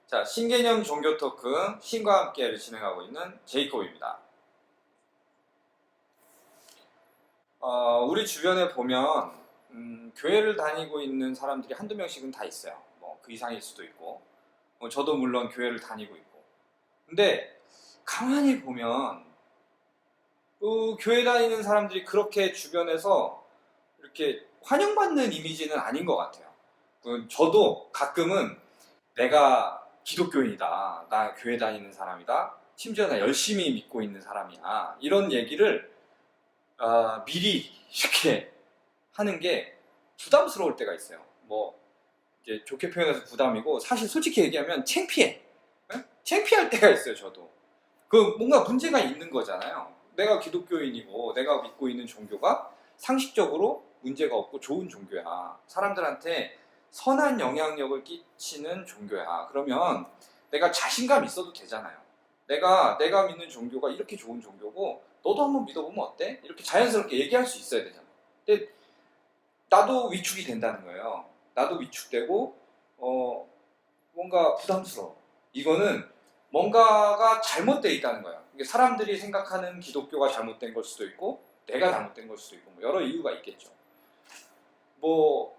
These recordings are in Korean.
자, 신개념 종교 토크 신과 함께를 진행하고 있는 제이콥입니다. 우리 주변에 보면 교회를 다니고 있는 사람들이 한두 명씩은 다 있어요. 뭐 그 이상일 수도 있고, 저도 물론 교회를 다니고 있고. 근데 가만히 보면 교회 다니는 사람들이 그렇게 주변에서 이렇게 환영받는 이미지는 아닌 것 같아요. 저도 가끔은 내가 기독교인이다, 나 교회 다니는 사람이다, 심지어 나 열심히 믿고 있는 사람이야, 이런 얘기를 미리 이렇게 하는 게 부담스러울 때가 있어요. 뭐 이제 좋게 표현해서 부담이고, 사실 솔직히 얘기하면 창피해. 네? 창피할 때가 있어요. 저도 뭔가 문제가 있는 거잖아요. 내가 기독교인이고 내가 믿고 있는 종교가 상식적으로 문제가 없고 좋은 종교야, 사람들한테 선한 영향력을 끼치는 종교야, 그러면 내가 자신감 있어도 되잖아요. 내가 믿는 종교가 이렇게 좋은 종교고 너도 한번 믿어보면 어때? 이렇게 자연스럽게 얘기할 수 있어야 되잖아. 근데 나도 위축이 된다는 거예요. 나도 위축되고 뭔가 부담스러워. 이거는 뭔가가 잘못되어 있다는 거예요. 이게 사람들이 생각하는 기독교가 잘못된 걸 수도 있고 내가 잘못된 걸 수도 있고, 뭐 여러 이유가 있겠죠. 뭐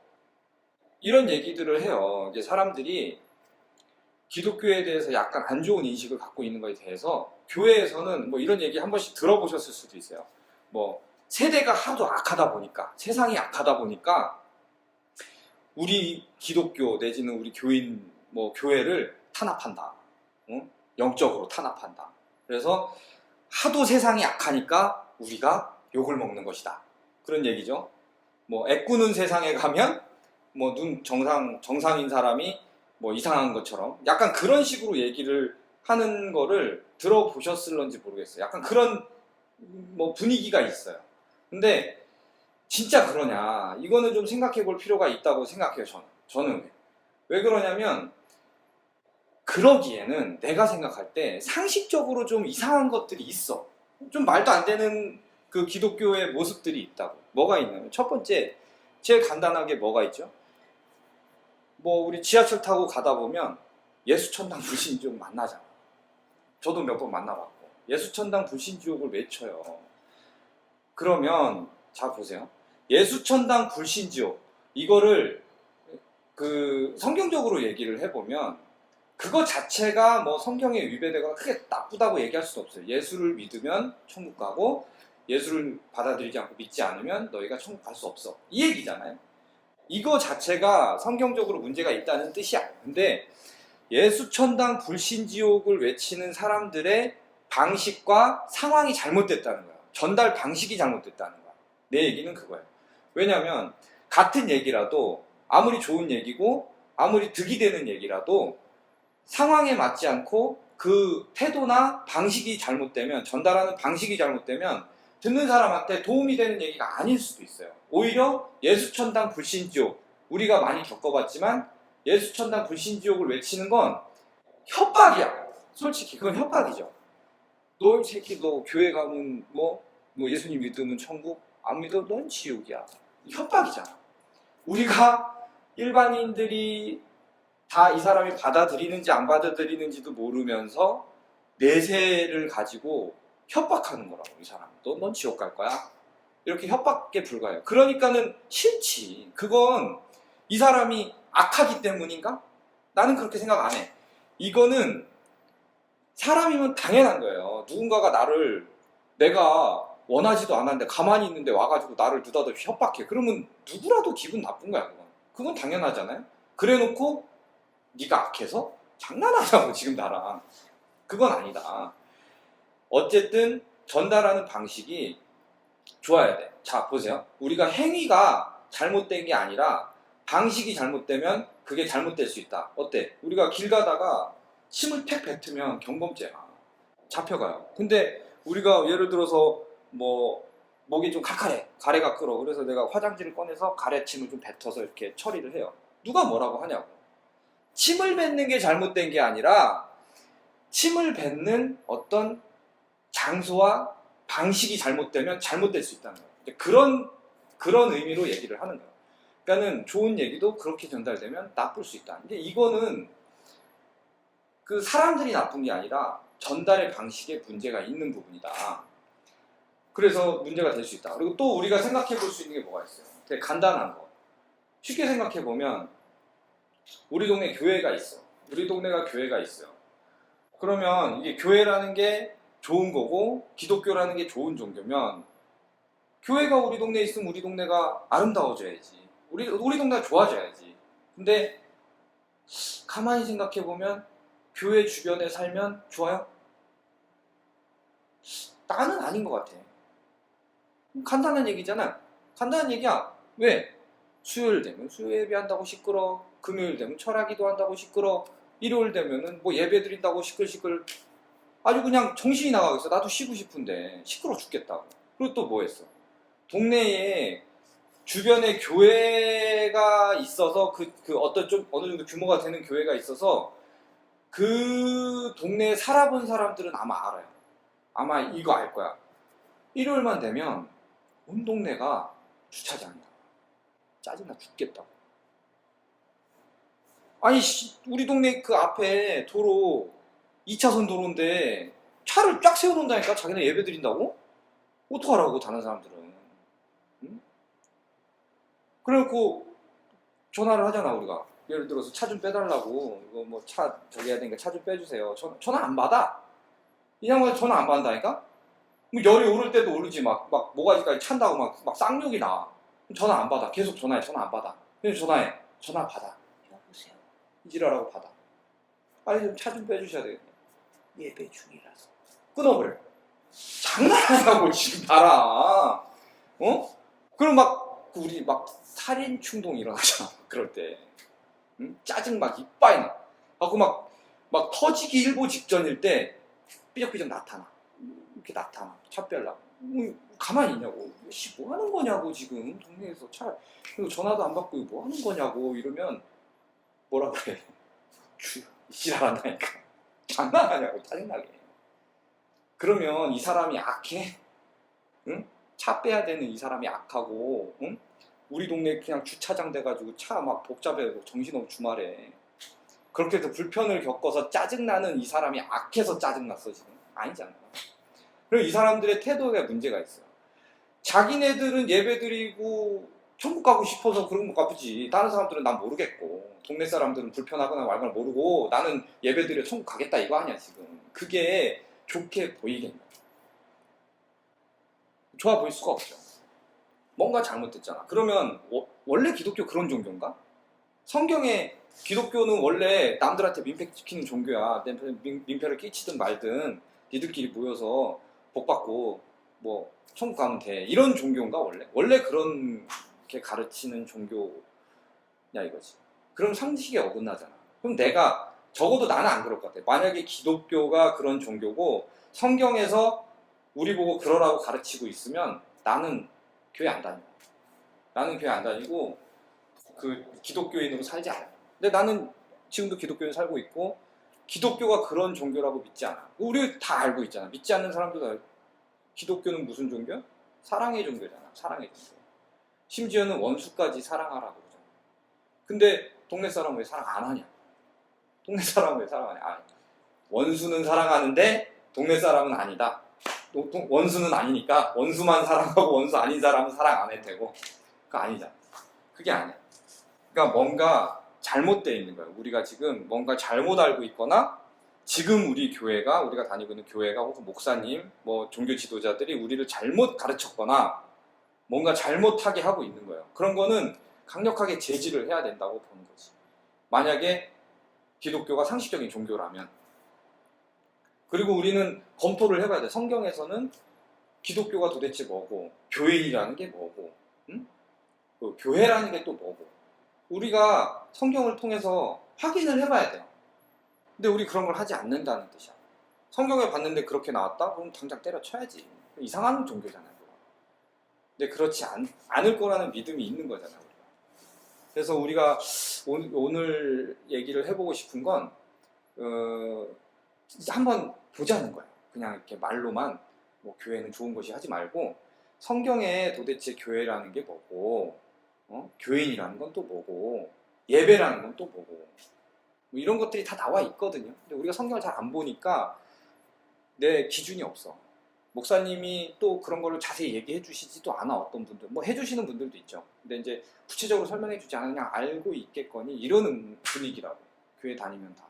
이런 얘기들을 해요. 이제 사람들이 기독교에 대해서 약간 안 좋은 인식을 갖고 있는 것에 대해서 교회에서는 뭐 이런 얘기 한 번씩 들어보셨을 수도 있어요. 뭐 세대가 하도 악하다 보니까, 세상이 악하다 보니까 우리 기독교 내지는 우리 교인, 뭐 교회를 탄압한다. 응? 영적으로 탄압한다. 그래서 하도 세상이 악하니까 우리가 욕을 먹는 것이다, 그런 얘기죠. 뭐 애꾸는 세상에 가면 뭐 눈 정상인 사람이 뭐 이상한 것처럼, 약간 그런 식으로 얘기를 하는 거를 들어보셨을런지 모르겠어요. 약간 그런 뭐 분위기가 있어요. 근데 진짜 그러냐, 이거는 좀 생각해 볼 필요가 있다고 생각해요. 저는 왜 그러냐면, 그러기에는 내가 생각할 때 상식적으로 좀 이상한 것들이 있어. 좀 말도 안 되는 그 기독교의 모습들이 있다고. 뭐가 있냐면, 첫 번째, 제일 간단하게 뭐가 있죠? 뭐 우리 지하철 타고 가다 보면 예수천당 불신지옥 만나잖아. 저도 몇 번 만나봤고, 예수천당 불신지옥을 외쳐요. 그러면 자 보세요. 예수천당 불신지옥, 이거를 그 성경적으로 얘기를 해보면 그거 자체가 뭐 성경에 위배되거나 크게 나쁘다고 얘기할 수도 없어요. 예수를 믿으면 천국 가고 예수를 받아들이지 않고 믿지 않으면 너희가 천국 갈 수 없어, 이 얘기잖아요. 이거 자체가 성경적으로 문제가 있다는 뜻이야. 근데 예수천당 불신지옥을 외치는 사람들의 방식과 상황이 잘못됐다는 거야. 전달 방식이 잘못됐다는 거야. 내 얘기는 그거예요. 왜냐하면 같은 얘기라도, 아무리 좋은 얘기고 아무리 득이 되는 얘기라도 상황에 맞지 않고 그 태도나 방식이 잘못되면, 전달하는 방식이 잘못되면 듣는 사람한테 도움이 되는 얘기가 아닐 수도 있어요. 오히려 예수천당 불신지옥, 우리가 많이 겪어봤지만 예수천당 불신지옥을 외치는 건 협박이야. 솔직히 그건 협박이죠. 너 이 새끼, 너 교회 가면 뭐 예수님 믿으면 천국, 안 믿어 넌 지옥이야. 협박이잖아. 우리가 일반인들이 다 이 사람이 받아들이는지 안 받아들이는지도 모르면서 내세를 가지고 협박하는 거라고. 이 사람 넌 지옥 갈 거야, 이렇게 협박에 불과해요. 그러니까는 싫지. 그건 이 사람이 악하기 때문인가? 나는 그렇게 생각 안 해. 이거는 사람이면 당연한 거예요. 누군가가 나를, 내가 원하지도 않았는데 가만히 있는데 와가지고 나를 느닷없이 협박해. 그러면 누구라도 기분 나쁜 거야. 그건 당연하잖아요. 그래놓고 네가 악해서 장난하자고 지금 나랑. 그건 아니다. 어쨌든 전달하는 방식이 좋아야 돼. 자 보세요. 우리가 행위가 잘못된 게 아니라 방식이 잘못되면 그게 잘못될 수 있다. 어때? 우리가 길 가다가 침을 팩 뱉으면 경범죄야, 잡혀가요. 근데 우리가 예를 들어서 뭐 목이 좀 칼칼해, 가래가 끓어, 그래서 내가 화장지를 꺼내서 가래침을 좀 뱉어서 이렇게 처리를 해요. 누가 뭐라고 하냐고. 침을 뱉는 게 잘못된 게 아니라 침을 뱉는 어떤 장소와 방식이 잘못되면 잘못될 수 있다는 거예요. 그런 의미로 얘기를 하는 거예요. 그러니까는 좋은 얘기도 그렇게 전달되면 나쁠 수 있다. 근데 이거는 그 사람들이 나쁜 게 아니라 전달의 방식에 문제가 있는 부분이다. 그래서 문제가 될 수 있다. 그리고 또 우리가 생각해 볼 수 있는 게 뭐가 있어요? 되게 간단한 거. 쉽게 생각해 보면 우리 동네 교회가 있어. 우리 동네가 교회가 있어요. 그러면 이게 교회라는 게 좋은 거고 기독교라는 게 좋은 종교면 교회가 우리 동네에 있으면 우리 동네가 아름다워져야지. 우리 동네가 좋아져야지. 근데 가만히 생각해 보면 교회 주변에 살면 좋아요? 나는 아닌 것 같아. 간단한 얘기잖아. 간단한 얘기야. 왜? 수요일 되면 수요 예배한다고 시끄러. 금요일 되면 철학기도 한다고 시끄러. 일요일 되면은 뭐 예배 드린다고 시끌시끌. 아주 그냥 정신이 나가겠어. 나도 쉬고 싶은데 시끄러 죽겠다고. 그리고 또 뭐 했어? 동네에 주변에 교회가 있어서 그 어떤 좀 어느 정도 규모가 되는 교회가 있어서 그 동네에 살아본 사람들은 아마 알아요. 아마 이거 알 거야. 일요일만 되면 온 동네가 주차장이야. 짜증나 죽겠다고. 아니 우리 동네 그 앞에 도로 2차선 도로인데 차를 쫙 세워놓는다니까. 자기네 예배 드린다고? 어떡하라고 다른 사람들은. 응? 그래갖고 전화를 하잖아 우리가. 예를 들어서 차 좀 빼달라고. 이거 뭐 차 저기 해야 되니까 차 좀 빼주세요. 전화 안 받아. 이 양반 전화 안 받는다니까? 뭐 열이 오를 때도 오르지. 막 모가지까지 찬다고 막 쌍욕이 나와. 전화 안 받아. 계속 전화해. 전화 안 받아. 그래서 전화해. 전화 받아. 여보세요. 이지랄하고 받아. 아니 좀 차 좀 빼주셔야 되겠네. 예배 중이라서. 끊어버려. 장난하냐고 지금 봐라. 어? 그럼 막 우리 막 살인 충동 일어나잖아. 그럴 때. 응? 짜증 막 이빠이 나. 하고 막 터지기 일보 직전일 때 삐적삐적 나타나. 이렇게 나타나. 차 빼려고. 가만히 있냐고. 씨, 뭐 하는 거냐고, 지금. 동네에서 차. 그리고 전화도 안 받고 뭐 하는 거냐고. 이러면 뭐라 그래. 지랄한다니까. 장난하냐고. 짜증나게. 그러면 이 사람이 악해? 응? 차 빼야 되는 이 사람이 악하고, 응? 우리 동네 그냥 주차장 돼가지고 차 막 복잡해. 정신없고 주말에. 그렇게 해서 불편을 겪어서 짜증나는 이 사람이 악해서 짜증났어, 지금. 아니잖아. 그리고 이 사람들의 태도에 문제가 있어요. 자기네들은 예배드리고 천국 가고 싶어서 그런 것 같지. 다른 사람들은 난 모르겠고, 동네 사람들은 불편하거나 말거나 모르고 나는 예배드려 천국 가겠다 이거 아니야 지금. 그게 좋게 보이겠냐. 좋아 보일 수가 없죠. 뭔가 잘못됐잖아. 그러면 원래 기독교 그런 종교인가? 성경에 기독교는 원래 남들한테 민폐 끼치는 종교야. 민폐를 끼치든 말든 니들끼리 모여서 복 받고 뭐 천국 가면 돼. 이런 종교인가 원래? 원래 그렇게 가르치는 종교냐 이거지. 그럼 상식에 어긋나잖아. 그럼 내가 적어도 나는 안 그럴 것 같아. 만약에 기독교가 그런 종교고 성경에서 우리 보고 그러라고 가르치고 있으면 나는 교회 안 다녀. 나는 교회 안 다니고 그 기독교인으로 살지 않아. 근데 나는 지금도 기독교인 살고 있고 기독교가 그런 종교라고 믿지 않아. 우리 다 알고 있잖아. 믿지 않는 사람도 다 기독교는 무슨 종교야? 사랑의 종교잖아. 사랑의 종교. 심지어는 원수까지 사랑하라고 그러잖아. 근데 동네 사람 왜 사랑 안 하냐? 동네 사람 왜 사랑 안 해? 아, 원수는 사랑하는데 동네 사람은 아니다. 원수는 아니니까 원수만 사랑하고 원수 아닌 사람은 사랑 안 해도 되고. 그거 아니잖아. 그게 아니야. 그러니까 뭔가 잘못되어 있는 거예요. 우리가 지금 뭔가 잘못 알고 있거나 지금 우리가 다니고 있는 교회가 혹은 목사님, 뭐 종교 지도자들이 우리를 잘못 가르쳤거나 뭔가 잘못하게 하고 있는 거예요. 그런 거는 강력하게 제지를 해야 된다고 보는 거지. 만약에 기독교가 상식적인 종교라면. 그리고 우리는 검토를 해봐야 돼. 성경에서는 기독교가 도대체 뭐고 교회라는 게 뭐고 그 교회라는 게 또 뭐고 우리가 성경을 통해서 확인을 해봐야 돼요. 근데 우리 그런 걸 하지 않는다는 뜻이야. 성경에 봤는데 그렇게 나왔다? 그럼 당장 때려쳐야지. 이상한 종교잖아요. 근데 그렇지 않을 거라는 믿음이 있는 거잖아요. 우리가. 그래서 우리가 오늘 얘기를 해보고 싶은 건 한번 보자는 거예요. 그냥 이렇게 말로만 뭐 교회는 좋은 것이 하지 말고 성경에 도대체 교회라는 게 뭐고 교인이라는 건 또 뭐고 예배라는 건 또 뭐고 뭐 이런 것들이 다 나와 있거든요. 근데 우리가 성경을 잘 안 보니까 내 기준이 없어. 목사님이 또 그런 거를 자세히 얘기해 주시지도 않아. 어떤 분들 뭐 해주시는 분들도 있죠. 근데 이제 구체적으로 설명해 주지 않아. 그냥 알고 있겠거니 이러는 분위기라고, 교회 다니면 다.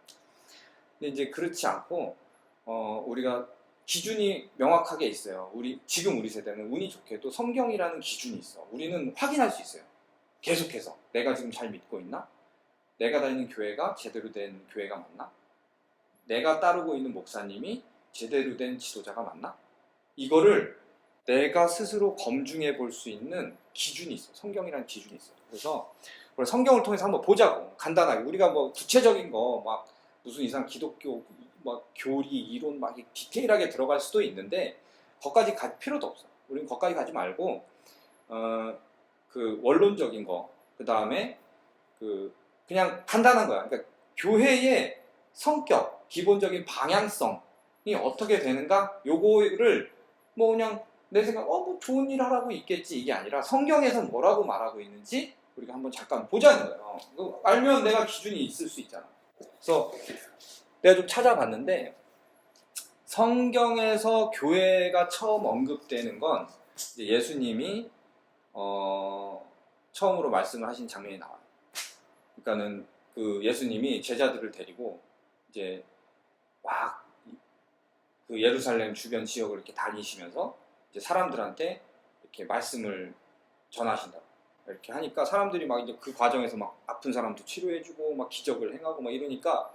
근데 이제 그렇지 않고 우리가 기준이 명확하게 있어요. 지금 우리 세대는 운이 좋게도 성경이라는 기준이 있어. 우리는 확인할 수 있어요. 계속해서 내가 지금 잘 믿고 있나? 내가 다니는 교회가 제대로 된 교회가 맞나? 내가 따르고 있는 목사님이 제대로 된 지도자가 맞나? 이거를 내가 스스로 검증해 볼 수 있는 기준이 있어. 성경이라는 기준이 있어. 그래서 성경을 통해서 한번 보자고. 간단하게 우리가 뭐 구체적인 거 막 무슨 이상 기독교 막 교리 이론 막 디테일하게 들어갈 수도 있는데 거기까지 갈 필요도 없어. 우리는 거기까지 가지 말고 그 원론적인 거, 그 다음에 그냥 간단한 거야. 그러니까 교회의 성격, 기본적인 방향성이 어떻게 되는가? 요거를 뭐 그냥 내 생각, 뭐 좋은 일 하라고 있겠지, 이게 아니라 성경에서 뭐라고 말하고 있는지 우리가 한번 잠깐 보자는 거예요. 알면 내가 기준이 있을 수 있잖아. 그래서 내가 좀 찾아봤는데 성경에서 교회가 처음 언급되는 건 이제 예수님이 처음으로 말씀을 하신 장면이 나와요. 그러니까는 그 예수님이 제자들을 데리고 이제 막 그 예루살렘 주변 지역을 이렇게 다니시면서 이제 사람들한테 이렇게 말씀을 전하신다. 이렇게 하니까 사람들이 막 이제 그 과정에서 막 아픈 사람도 치료해주고 막 기적을 행하고 막 이러니까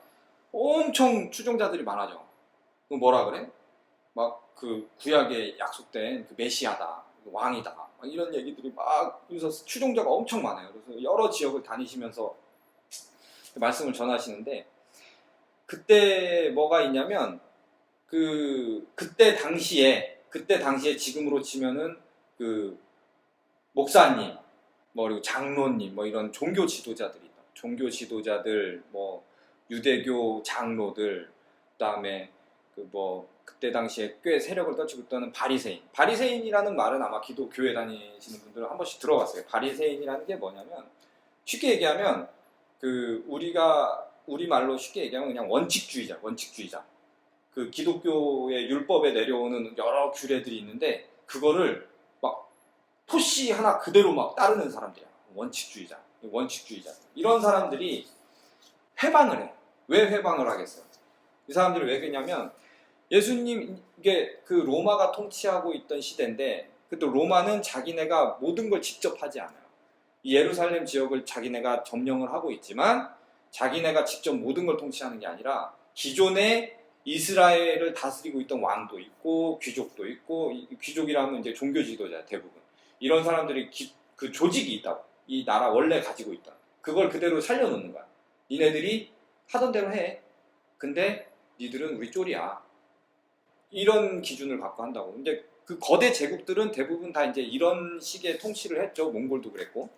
엄청 추종자들이 많아져. 그 뭐라 그래? 막 그 구약에 약속된 그 메시아다, 왕이다, 막 이런 얘기들이 막 그래서 추종자가 엄청 많아요. 그래서 여러 지역을 다니시면서 말씀을 전하시는데 그때 뭐가 있냐면 그때 당시에 지금으로 치면은 그 목사님, 뭐 그리고 장로님, 뭐 이런 종교 지도자들이 있다. 종교 지도자들, 뭐 유대교 장로들, 그다음에 그때 당시에 꽤 세력을 떨치고 있던 바리새인이라는 말은 아마 기독교회 다니시는 분들은 한 번씩 들어봤어요. 바리새인이라는 게 뭐냐면 쉽게 얘기하면 우리 말로 쉽게 얘기하면 그냥 원칙주의자. 그 기독교의 율법에 내려오는 여러 규례들이 있는데 그거를 막 토시 하나 그대로 막 따르는 사람들이야. 원칙주의자. 이런 사람들이 회방을 해. 왜 회방을 하겠어요? 이 사람들이 왜 그러냐면 예수님, 이게 그 로마가 통치하고 있던 시대인데 그때 로마는 자기네가 모든 걸 직접 하지 않아요. 이 예루살렘 지역을 자기네가 점령을 하고 있지만 자기네가 직접 모든 걸 통치하는 게 아니라 기존에 이스라엘을 다스리고 있던 왕도 있고 귀족도 있고, 귀족이라면 이제 종교 지도자 대부분 이런 사람들이 그 조직이 있다고. 이 나라 원래 가지고 있다. 그걸 그대로 살려놓는 거야. 니네들이 하던 대로 해. 근데 니들은 우리 쫄이야. 이런 기준을 갖고 한다고. 이제 그 거대 제국들은 대부분 다 이제 이런 식의 통치를 했죠. 몽골도 그랬고.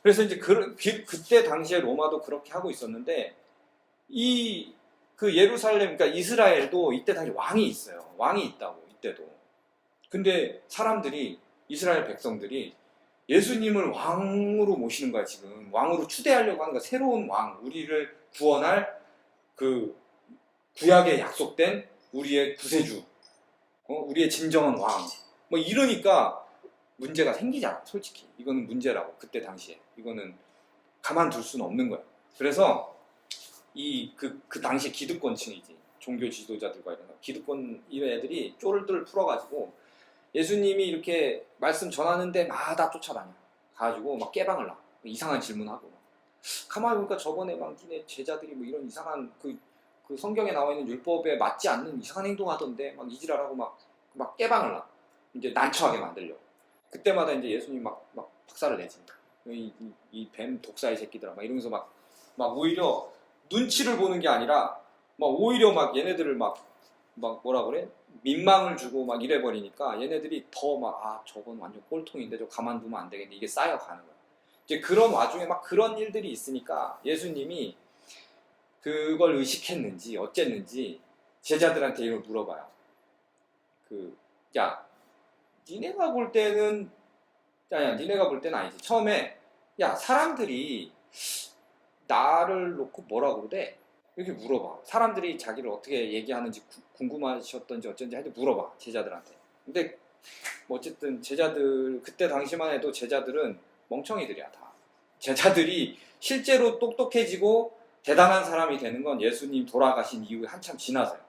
그래서 이제 그때 당시에 로마도 그렇게 하고 있었는데 그 예루살렘, 그러니까 이스라엘도 이때 당시 왕이 있어요. 왕이 있다고, 이때도. 근데 이스라엘 백성들이 예수님을 왕으로 모시는 거야, 지금. 왕으로 추대하려고 하는 거야. 새로운 왕, 우리를 구원할 그 구약에 약속된 우리의 구세주, 우리의 진정한 왕. 뭐 이러니까 문제가 생기잖아, 솔직히. 이거는 문제라고, 그때 당시에. 이거는 가만둘 수는 없는 거야. 그래서 그 당시 기득권층이지. 종교 지도자들과 이런 기득권 이런 애들이 쫄들 풀어가지고 예수님이 이렇게 말씀 전하는 데마다 쫓아다녀. 가가지고 막 깨방을 나. 이상한 질문하고. 가만히 보니까 저번에 막 니네 제자들이 뭐 이런 이상한 그 성경에 나와 있는 율법에 맞지 않는 이상한 행동하던데 막 이지랄하고 막 깨방을 나. 이제 난처하게 만들려고. 그때마다 이제 예수님 막 박살을 내지. 이 뱀 독사의 새끼들아 막 이러면서 막 오히려 눈치를 보는 게 아니라 막 오히려 막 얘네들을 막 뭐라 그래? 민망을 주고 막 이래버리니까 얘네들이 더 저건 완전 꼴통인데 저 가만두면 안 되겠네. 이게 쌓여가는 거야. 이제 그런 와중에 막 그런 일들이 있으니까 예수님이 그걸 의식했는지 어쨌는지 제자들한테 이걸 물어봐요. 야, 니네가 볼 때는 아니지. 처음에 야, 사람들이 나를 놓고 뭐라 그러대? 이렇게 물어봐. 사람들이 자기를 어떻게 얘기하는지 궁금하셨던지 어쩐지 하여튼 물어봐, 제자들한테. 근데 뭐 어쨌든 제자들, 그때 당시만 해도 제자들은 멍청이들이야 다. 제자들이 실제로 똑똑해지고 대단한 사람이 되는 건 예수님 돌아가신 이후에 한참 지나서요.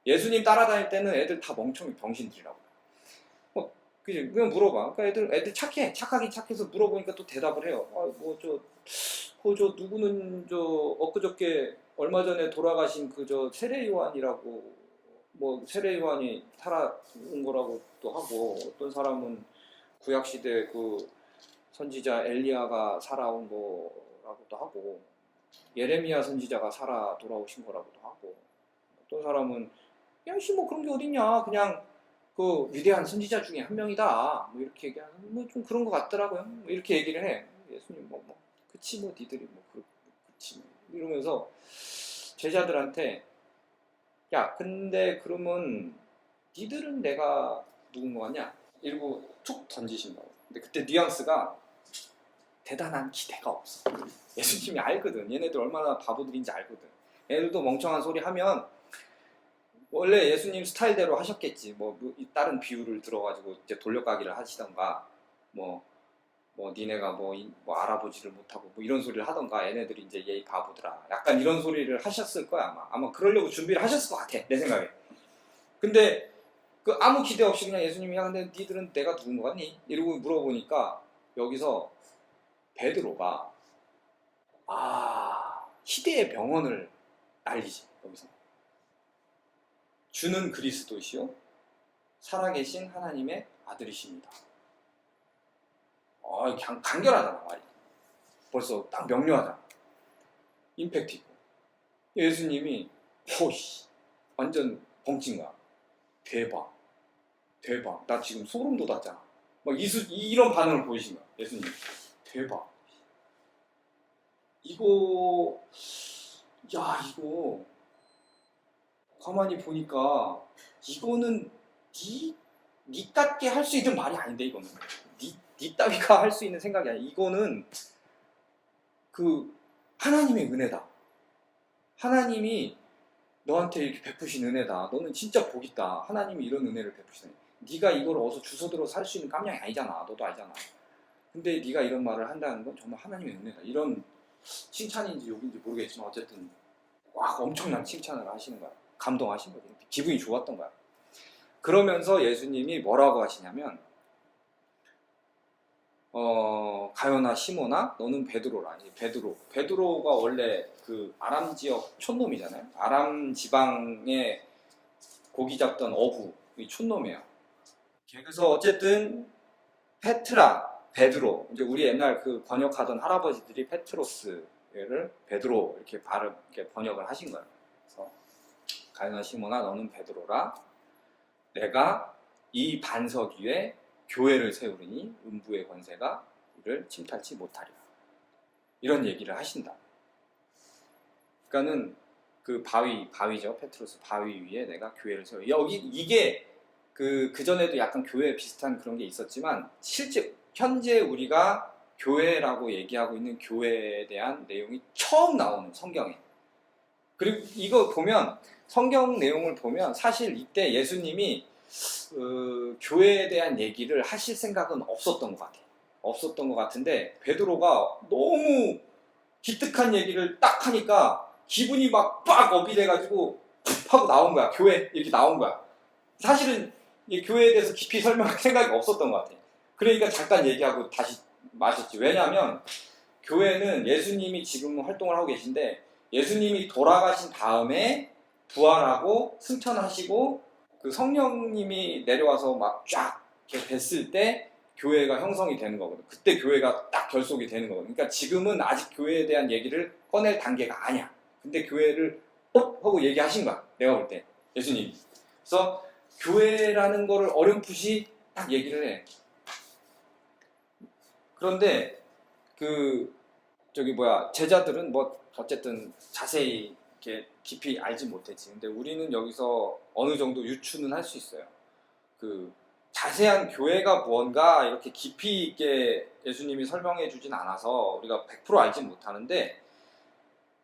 예수님 따라다닐 때는 애들 다 멍청이 병신들이라고. 그냥 물어봐. 그러니까 애들 착해. 착하긴 착해서 물어보니까 또 대답을 해요. 저 누구는 엊그저께 얼마 전에 돌아가신 세례 요한이라고, 뭐 세례 요한이 살아온 거라고 또 하고, 어떤 사람은 구약 시대 그 선지자 엘리야가 살아온 거라고도 하고, 예레미야 선지자가 살아 돌아오신 거라고도 하고, 어떤 사람은 야씨 뭐 그런 게 어딨냐, 그냥 그 위대한 선지자 중에 한 명이다, 뭐 이렇게 얘기하는, 뭐 좀 그런 것 같더라고요. 뭐 이렇게 얘기를 해. 예수님 그치 뭐 니들이 그치 이러면서 제자들한테, 야 근데 그러면 니들은 내가 누군 거 같냐 이러고 툭 던지신다고. 근데 그때 뉘앙스가 대단한 기대가 없어. 예수님이 알거든. 얘네들 얼마나 바보들인지 알거든. 얘네들도 멍청한 소리 하면 원래 예수님 스타일대로 하셨겠지. 다른 비유를 들어가지고 이제 돌려가기를 하시던가, 니네가 알아보지를 못하고 이런 소리를 하던가, 얘네들이 이제 얘 바보더라, 약간 이런 소리를 하셨을 거야. 아마 그러려고 준비를 하셨을 것 같아, 내 생각에. 근데 그 아무 기대 없이 그냥 예수님이, 야 근데 니들은 내가 누군 거 같니? 이러고 물어보니까 여기서 베드로가 희대의 병언을 날리지. 여기서 주는 그리스도시요 살아계신 하나님의 아들이십니다. 간결하잖아, 말이. 벌써 딱 명료하잖아. 임팩트 있고. 예수님이 호씨 완전 벙찐 거야. 대박. 나 지금 소름 돋았잖아. 이런 반응을 보이신 거야, 예수님. 대박. 이거 가만히 보니까 이거는 니답게 할 수 있는 말이 아닌데, 이거는 니 따위가 할 수 있는 생각이 아니야. 이거는 그 하나님의 은혜다. 하나님이 너한테 이렇게 베푸신 은혜다. 너는 진짜 복 있다. 하나님이 이런 은혜를 베푸시다니. 네가 이걸 어디서 주워들어 살 수 있는 깜냥이 아니잖아. 너도 알잖아. 근데 네가 이런 말을 한다는 건 정말 하나님의 은혜다. 이런 칭찬인지 욕인지 모르겠지만 어쨌든 엄청난 칭찬을 하시는 거야. 감동하신 거지. 기분이 좋았던 거야. 그러면서 예수님이 뭐라고 하시냐면, 가요나 시모나 너는 베드로라. 베드로가 원래 그 아람 지역 촌놈이잖아요. 아람 지방에 고기 잡던 어부, 촌놈이에요. 그래서 어쨌든 베드로, 이제 우리 옛날 그 번역하던 할아버지들이 페트로스를 베드로 이렇게 번역을 하신 거예요. 그래서 가요나 시모나 너는 베드로라. 내가 이 반석 위에 교회를 세우리니 음부의 권세가 이를 침탈치 못하리라. 이런 얘기를 하신다. 그러니까는 그 바위죠. 페트로스 바위 위에 내가 교회를 세워. 이게 그 전에도 약간 교회 비슷한 그런 게 있었지만, 실제 현재 우리가 교회라고 얘기하고 있는 교회에 대한 내용이 처음 나오는 성경에. 그리고 이거 보면, 성경 내용을 보면 사실 이때 예수님이 교회에 대한 얘기를 하실 생각은 없었던 것 같아요. 없었던 것 같은데 베드로가 너무 기특한 얘기를 딱 하니까 기분이 막 업이 돼가지고 하고 나온 거야. 교회 이렇게 나온 거야. 사실은 이 교회에 대해서 깊이 설명할 생각이 없었던 것 같아요. 그러니까 잠깐 얘기하고 다시 마셨지. 왜냐하면 교회는 예수님이 지금 활동을 하고 계신데, 예수님이 돌아가신 다음에 부활하고 승천하시고 그 성령님이 내려와서 막 쫙 이렇게 뵀을 때 교회가 형성이 되는 거거든. 그때 교회가 딱 결속이 되는 거거든. 그러니까 지금은 아직 교회에 대한 얘기를 꺼낼 단계가 아니야. 근데 교회를 하고 얘기하신 거야, 내가 볼 때 예수님이. 그래서 교회라는 거를 어렴풋이 딱 얘기를 해. 그런데 제자들은 어쨌든 자세히 이렇게 깊이 알지 못했지. 근데 우리는 여기서 어느 정도 유추는 할 수 있어요. 그 자세한 교회가 뭔가 이렇게 깊이 있게 예수님이 설명해 주진 않아서 우리가 100% 알진 못하는데,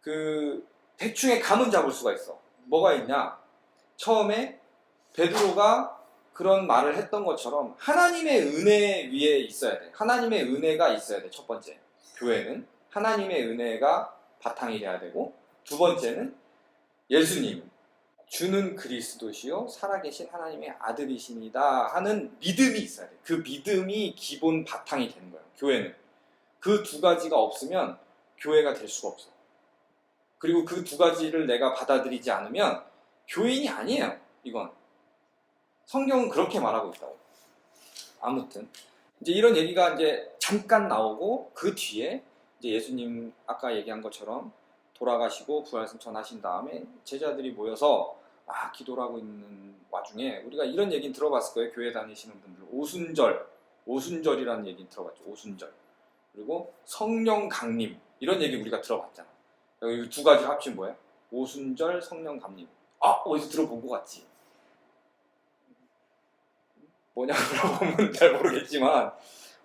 그 대충의 감은 잡을 수가 있어. 뭐가 있냐? 처음에 베드로가 그런 말을 했던 것처럼 하나님의 은혜 위에 있어야 돼. 하나님의 은혜가 있어야 돼. 첫 번째, 교회는 하나님의 은혜가 바탕이 돼야 되고, 두 번째는 예수님, 주는 그리스도시요 살아계신 하나님의 아들이십니다 하는 믿음이 있어야 돼. 그 믿음이 기본 바탕이 되는 거예요. 교회는 그 두 가지가 없으면 교회가 될 수가 없어. 그리고 그 두 가지를 내가 받아들이지 않으면 교인이 아니에요. 이건 성경은 그렇게 말하고 있다고. 아무튼 이제 이런 얘기가 이제 잠깐 나오고, 그 뒤에 이제 예수님 아까 얘기한 것처럼 돌아가시고 부활승천하신 다음에 제자들이 모여서 기도를 하고 있는 와중에 우리가 이런 얘기는 들어봤을 거예요. 교회 다니시는 분들. 오순절이라는 얘기는 들어봤죠. 오순절. 그리고 성령 강림, 이런 얘기 우리가 들어봤잖아. 이 두 가지 합치면 뭐야? 오순절, 성령 강림. 어디서 들어본 것 같지? 뭐냐고 물어보면 잘 모르겠지만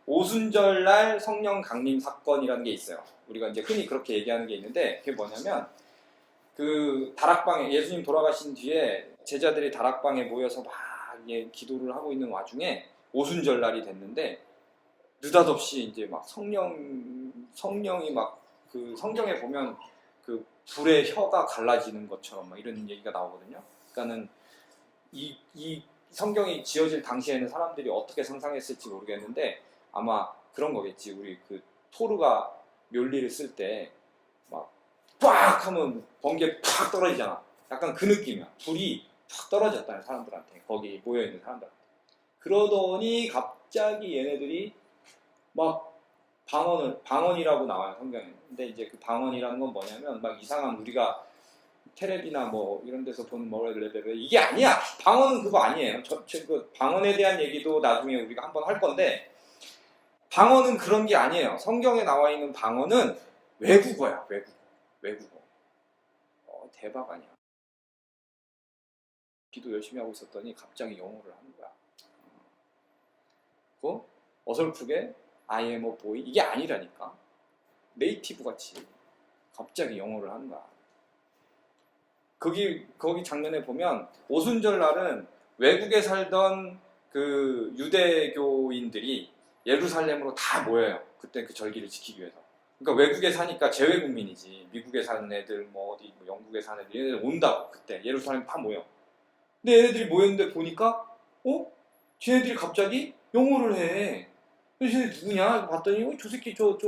오순절날 성령 강림 사건이라는 게 있어요. 우리가 이제 흔히 그렇게 얘기하는 게 있는데, 그게 뭐냐면 그 다락방에 예수님 돌아가신 뒤에 제자들이 다락방에 모여서 막 기도를 하고 있는 와중에 오순절날이 됐는데, 느닷없이 이제 막 성령이 막 그 성경에 보면 그 불의 혀가 갈라지는 것처럼 막 이런 얘기가 나오거든요. 그러니까는 이 성경이 지어질 당시에는 사람들이 어떻게 상상했을지 모르겠는데 아마 그런 거겠지. 우리 그 토르가 멸리를 쓸 때 막 빡 하면 번개 팍 떨어지잖아. 약간 그 느낌이야. 불이 팍 떨어졌다는 사람들한테, 거기 모여있는 사람들한테. 그러더니 갑자기 얘네들이 막 방언이라고 나와요, 성경에. 근데 이제 그 방언이라는 건 뭐냐면 막 이상한 우리가 텔레비나 뭐 이런 데서 보는 이게 아니야. 방언은 그거 아니에요. 그 방언에 대한 얘기도 나중에 우리가 한번 할 건데, 방언은 그런 게 아니에요. 성경에 나와 있는 방언은 외국어야. 외국어. 대박 아니야. 기도 열심히 하고 있었더니 갑자기 영어를 하는 거야. 그 어설프게 I am a boy, 이게 아니라니까. 네이티브 같이 갑자기 영어를 하는 거야. 거기 장면에 보면 오순절 날은 외국에 살던 그 유대교인들이 예루살렘으로 다 모여요. 그때 그 절기를 지키기 위해서. 그러니까 외국에 사니까 재외국민이지. 미국에 사는 애들, 뭐 어디 뭐 영국에 사는 애들, 얘네들 온다고. 그때 예루살렘 다 모여. 근데 얘네들이 모였는데 보니까 쟤네들이 갑자기 영어를 해. 쟤네 누구냐? 봤더니 저 새끼 저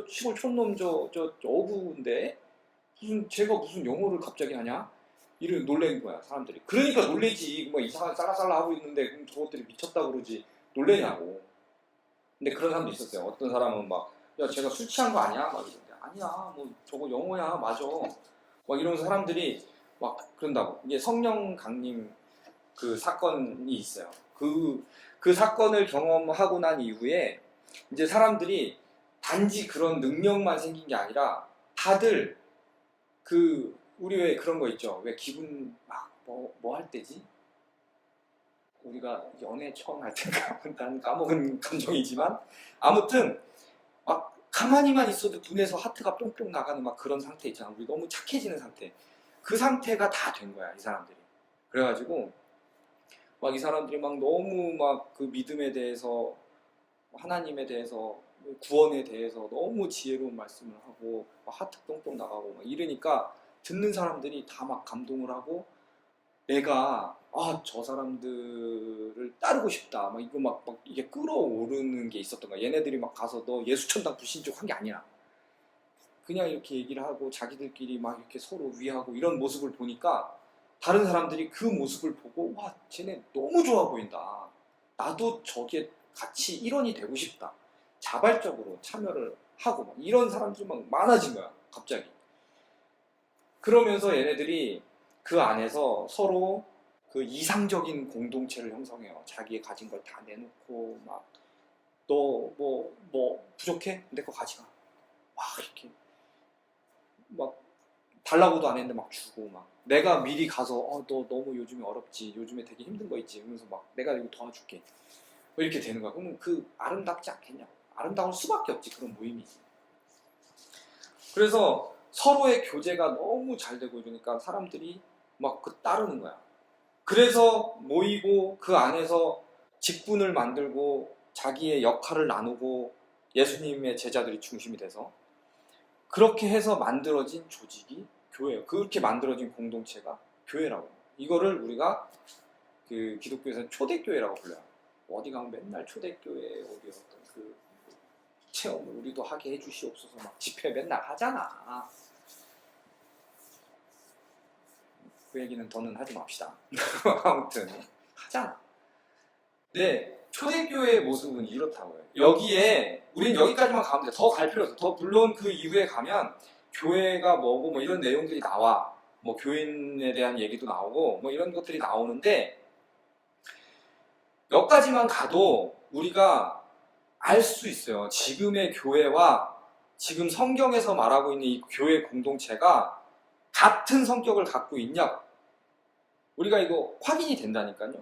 시골 촌놈 저 어부인데 제가 무슨 영어를 갑자기 하냐? 이런 놀란 거야, 사람들이. 그러니까 놀래지. 뭐 이상한 쌀라쌀라 하고 있는데 그럼 저것들이 미쳤다 그러지. 놀래냐고. 근데 그런 사람도 있었어요. 어떤 사람은 막, 야, 제가 술 취한 거 아니야? 막 이러는데, 아니야, 뭐 저거 영어야, 맞아. 막 이러면서 사람들이 막 그런다고. 이게 성령 강림 그 사건이 있어요. 그 사건을 경험하고 난 이후에 이제 사람들이 단지 그런 능력만 생긴 게 아니라 다들 우리 왜 그런 거 있죠? 왜 기분 막 뭐 할 때지? 우리가 연애 처음 할 때인가? 난 까먹은 감정이지만 아무튼 막 가만히만 있어도 눈에서 하트가 뿅뿅 나가는 막 그런 상태 있잖아. 우리 너무 착해지는 상태. 그 상태가 다 된 거야, 이 사람들이. 그래가지고 막 이 사람들이 막 너무 막 그 믿음에 대해서, 하나님에 대해서, 구원에 대해서 너무 지혜로운 말씀을 하고 막 하트 뿅뿅 나가고 막 이러니까 듣는 사람들이 다 막 감동을 하고, 내가 저 사람들을 따르고 싶다. 막 이거 막 이게 끌어오르는 게 있었던 거야. 얘네들이 막 가서 너 예수천당 불신족 한 게 아니야. 그냥 이렇게 얘기를 하고 자기들끼리 막 이렇게 서로 위하고 이런 모습을 보니까 다른 사람들이 그 모습을 보고 와, 쟤네 너무 좋아 보인다. 나도 저게 같이 일원이 되고 싶다. 자발적으로 참여를 하고 막 이런 사람들이 막 많아진 거야, 갑자기. 그러면서 얘네들이 그 안에서 서로 그 이상적인 공동체를 형성해요. 자기의 가진 걸 다 내놓고 막 너 뭐 부족해? 내 거 가져가. 막 이렇게 막 달라고도 안 했는데 막 주고, 막 내가 미리 가서 너 너무 요즘에 어렵지, 요즘에 되게 힘든 거 있지, 그러면서 막 내가 이거 도와줄게, 뭐 이렇게 되는 거야. 그러면 그 아름답지 않겠냐? 아름다울 수밖에 없지, 그런 모임이지. 그래서 서로의 교제가 너무 잘 되고 이러니까 사람들이 막 따르는 거야. 그래서 모이고 그 안에서 직분을 만들고 자기의 역할을 나누고 예수님의 제자들이 중심이 돼서 그렇게 해서 만들어진 조직이 교회예요. 그렇게 만들어진 공동체가 교회라고 해요. 이거를 우리가 그 기독교에서는 초대교회라고 불러요. 어디 가면 맨날 초대교회 어디 어떤 그 체험을 우리도 하게 해주시옵소서 막 집회 맨날 하잖아. 그 얘기는 더는 하지 맙시다. 아무튼 하잖아. 네, 초대교회의 모습은 이렇다고요. 여기에 우린 여기까지만 가면 돼. 더 갈 필요 없어. 더 물론 그 이후에 가면 교회가 뭐고 뭐 이런 내용들이 나와. 뭐 교인에 대한 얘기도 나오고 뭐 이런 것들이 나오는데 여기까지만 가도 우리가 알 수 있어요. 지금의 교회와 지금 성경에서 말하고 있는 이 교회 공동체가 같은 성격을 갖고 있냐? 우리가 이거 확인이 된다니까요.